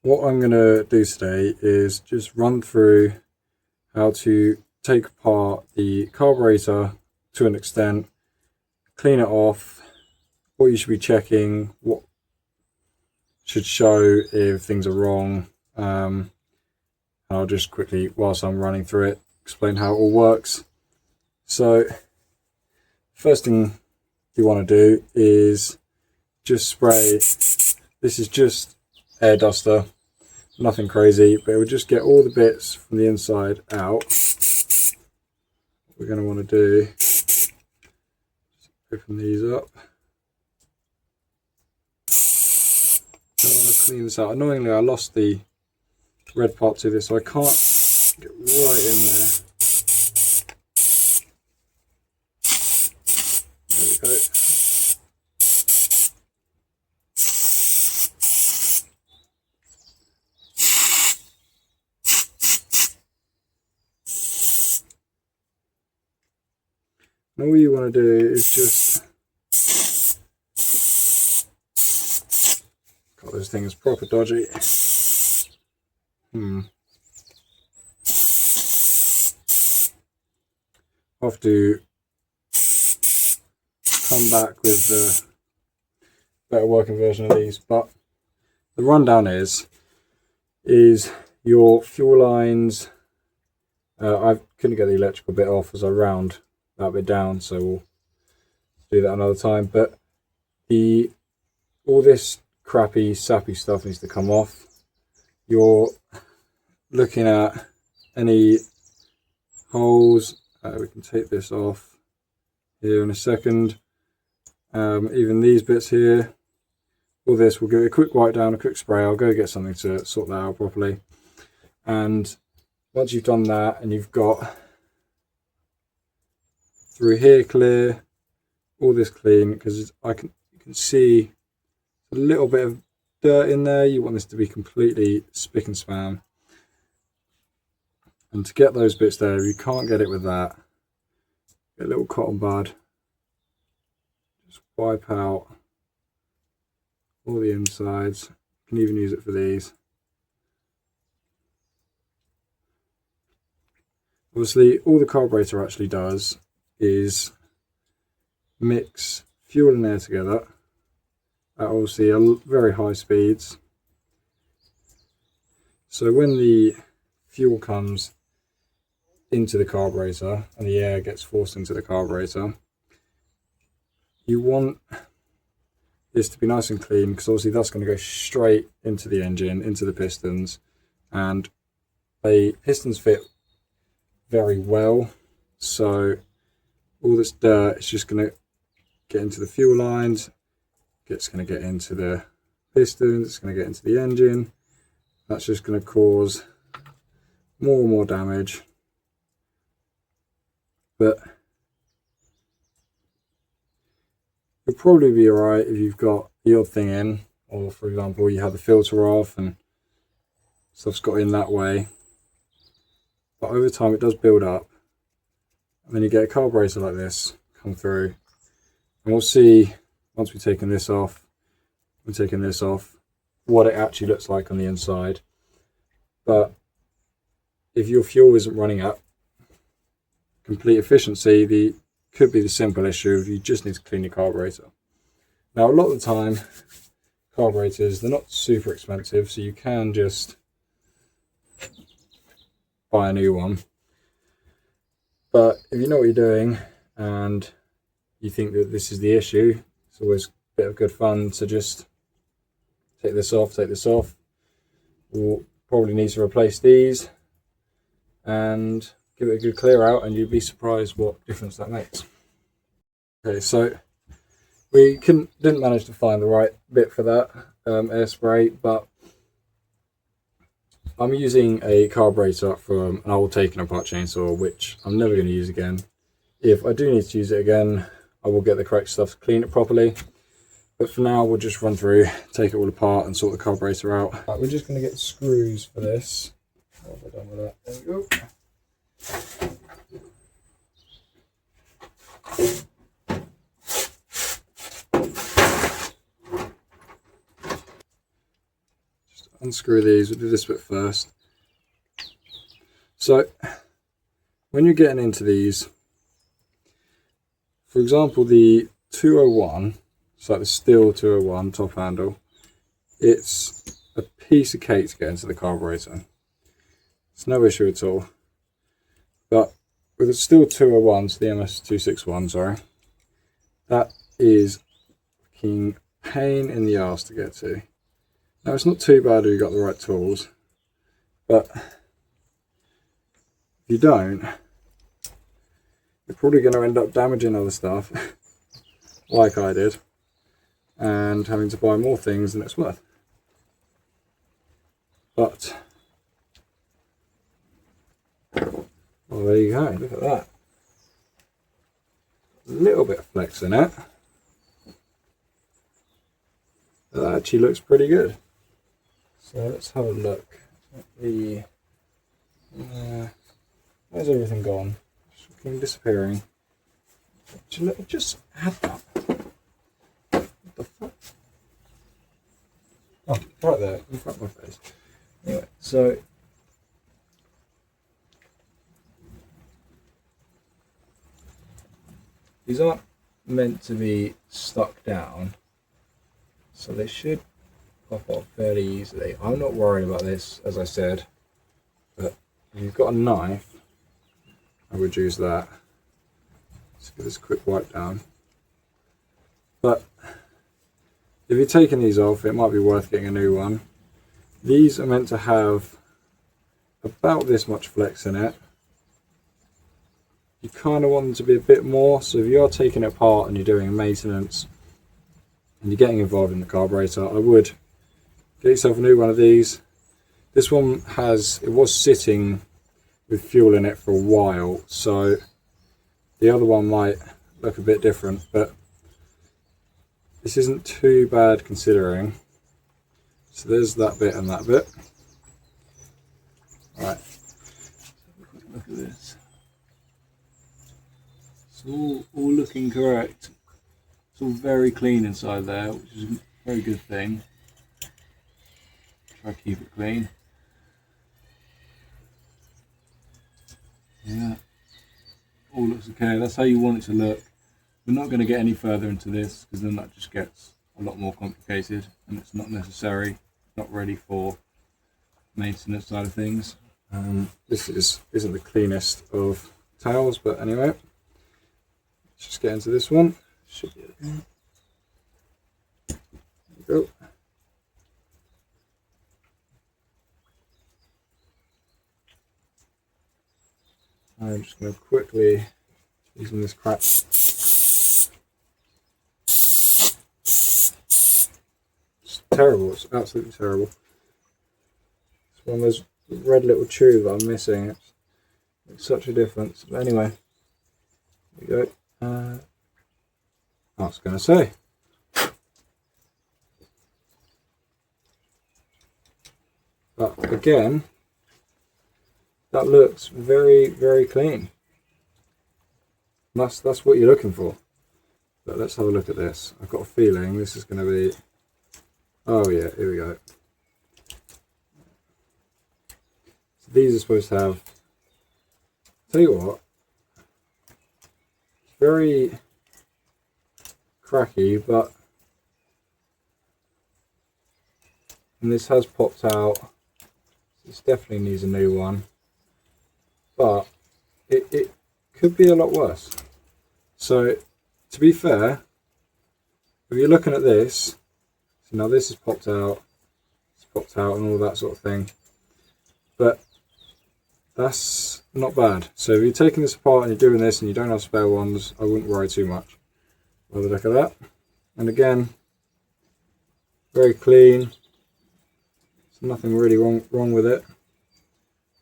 what I'm going to do today is just run through how to take apart the carburetor to an extent, clean it off, what you should be checking, what should show if things are wrong. And I'll just quickly, whilst I'm running through it, explain how it all works. So first thing you want to do is just spray. This is just air duster, nothing crazy, but it will just get all the bits from the inside out. What we're going to want to do is open these up. I want to clean this out. Annoyingly, I lost the red part to this, so I can't get right in there. There we go. And all you want to do is just got this thing is proper dodgy. I'll have to come back with the better working version of these, but the rundown is your fuel lines. I couldn't get the electrical bit off as I round that bit down, so we'll do that another time. But all this crappy sappy stuff needs to come off. You're looking at any holes. We can take this off here in a second. Even these bits here, all this, we'll give it a quick wipe down, a quick spray. I'll go get something to sort that out properly. And once you've done that and you've got through here clear, all this clean, because you can see a little bit of dirt in there. You want this to be completely spick and span. And to get those bits there, if you can't get it with that, get a little cotton bud, just wipe out all the insides. You can even use it for these. Obviously, all the carburetor actually does is mix fuel and air together at obviously very high speeds. So when the fuel comes into the carburetor and the air gets forced into the carburetor, you want this to be nice and clean, because obviously that's going to go straight into the engine, into the pistons, and the pistons fit very well, so all this dirt is just going to get into the fuel lines, it's going to get into the pistons, it's going to get into the engine. That's just going to cause more and more damage. But you'll probably be alright if you've got the odd thing in, or for example you have the filter off and stuff's got in that way. But over time it does build up, and then you get a carburetor like this come through, and we'll see once we've taken this off, what it actually looks like on the inside. But if your fuel isn't running at complete efficiency, could be the simple issue of you just need to clean your carburetor. Now a lot of the time carburetors, they're not super expensive, so you can just buy a new one. But if you know what you're doing and you think that this is the issue, it's always a bit of good fun to just take this off. We'll probably need to replace these and give it a good clear out, and you'd be surprised what difference that makes. Okay, so we didn't manage to find the right bit for that air spray, but I'm using a carburetor from an old taken apart chainsaw, which I'm never going to use again. If I do need to use it again, I will get the correct stuff to clean it properly. But for now, we'll just run through, take it all apart and sort the carburetor out. Right, we're just going to get screws for this. What have I done with that? There we go. Just unscrew these. We'll do this bit first. So when you're getting into these, for example, the 201, it's like the steel 201 top handle, it's a piece of cake to get into the carburetor. It's no issue at all. But with a steel 201, so the MS261, sorry, that is fucking pain in the arse to get to. Now it's not too bad if you've got the right tools, but if you don't, you're probably going to end up damaging other stuff, like I did, and having to buy more things than it's worth. But, well, there you go, look at that. A little bit of flex in it. That actually looks pretty good. So let's have a look at the, where's everything gone? It's fucking disappearing. Let me just add that. What the fuck? Oh, right there, in front of my face. Anyway, so these aren't meant to be stuck down, so they should pop off fairly easily. I'm not worried about this, as I said, but if you've got a knife, I would use that. Let's give this a quick wipe down. But if you're taking these off, it might be worth getting a new one. These are meant to have about this much flex in it. You kind of want them to be a bit more, so if you are taking it apart and you're doing maintenance and you're getting involved in the carburetor, I would get yourself a new one of these. This one was sitting with fuel in it for a while, so the other one might look a bit different, but this isn't too bad considering. So there's that bit and that bit. Right, look at this. It's all looking correct. It's all very clean inside there, which is a very good thing. Try to keep it clean. Yeah, all looks okay. That's how you want it to look. We're not going to get any further into this because then that just gets a lot more complicated and it's not necessary, not ready for maintenance side of things. This isn't the cleanest of towels, but anyway, let's just get into this one. Should be okay. There we go. I'm just going to quickly, using this crap, it's terrible, it's absolutely terrible. It's one of those red little tubes that I'm missing. It makes such a difference. But anyway, there we go. I was going to say, but again, that looks very, very clean. That's what you're looking for. But let's have a look at this. I've got a feeling this is going to be, oh yeah, here we go. So these are supposed to have, tell you what, it's very cracky, but, and this has popped out. This definitely needs a new one. But it could be a lot worse. So to be fair, if you're looking at this, so now this has popped out, it's popped out and all that sort of thing. But that's not bad. So if you're taking this apart and you're doing this and you don't have spare ones, I wouldn't worry too much. By the look at that. And again, very clean. There's nothing really wrong with it.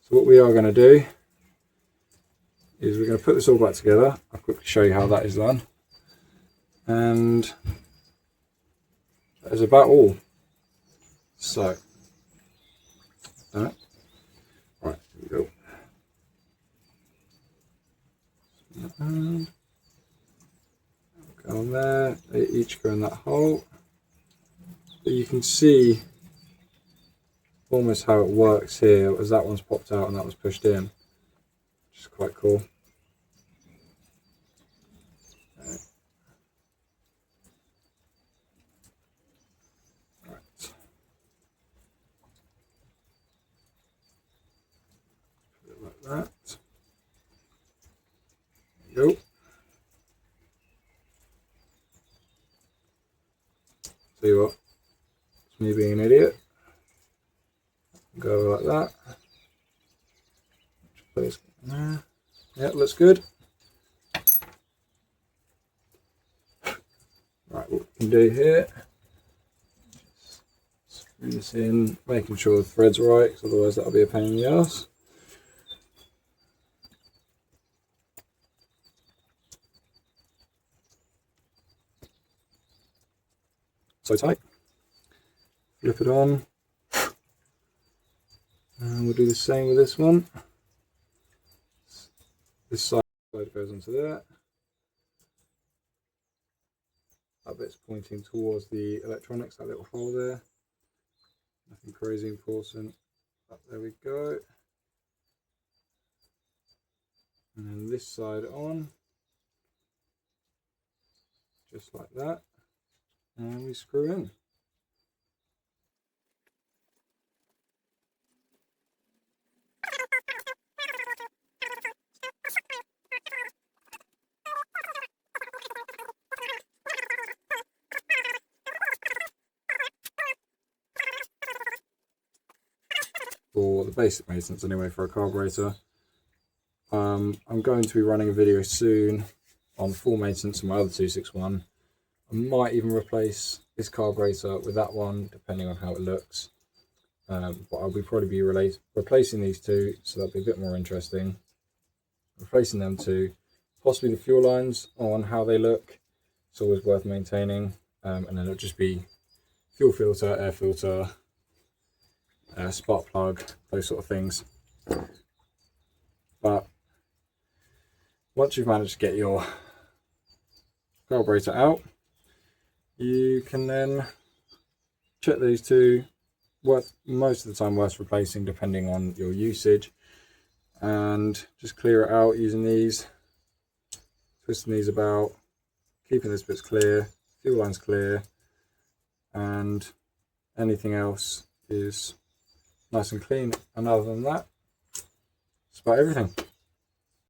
So what we are going to do is we're going to put this all back together. I'll quickly show you how that is done. And that is about all. So, right, here we go. And go on there, they each go in that hole. But you can see almost how it works here, as that one's popped out and that was pushed in, which is quite cool. Right. Put it like that. There you go. See what? It's me being an idiot. Go like that. Place there. Yeah, looks good. Right, what we can do here, just screw this in, making sure the thread's right, because otherwise that'll be a pain in the ass. So tight. Flip it on. And we'll do the same with this one. This side goes onto there. That bit's pointing towards the electronics, that little hole there. Nothing crazy important. But there we go. And then this side on. Just like that. And we screw in. For the basic maintenance anyway for a carburetor. I'm going to be running a video soon on full maintenance of my other 261. I might even replace this carburetor with that one depending on how it looks, but I'll be probably be replacing these two, so that'll be a bit more interesting. Replacing them two, possibly the fuel lines on how they look. It's always worth maintaining, and then it'll just be fuel filter, air filter, spark plug, those sort of things. But once you've managed to get your carburetor out, you can then check these two. Most of the time worth replacing depending on your usage, and just clear it out using these, twisting these about, keeping this bit clear, fuel lines clear, and anything else is nice and clean. And other than that, that's about everything.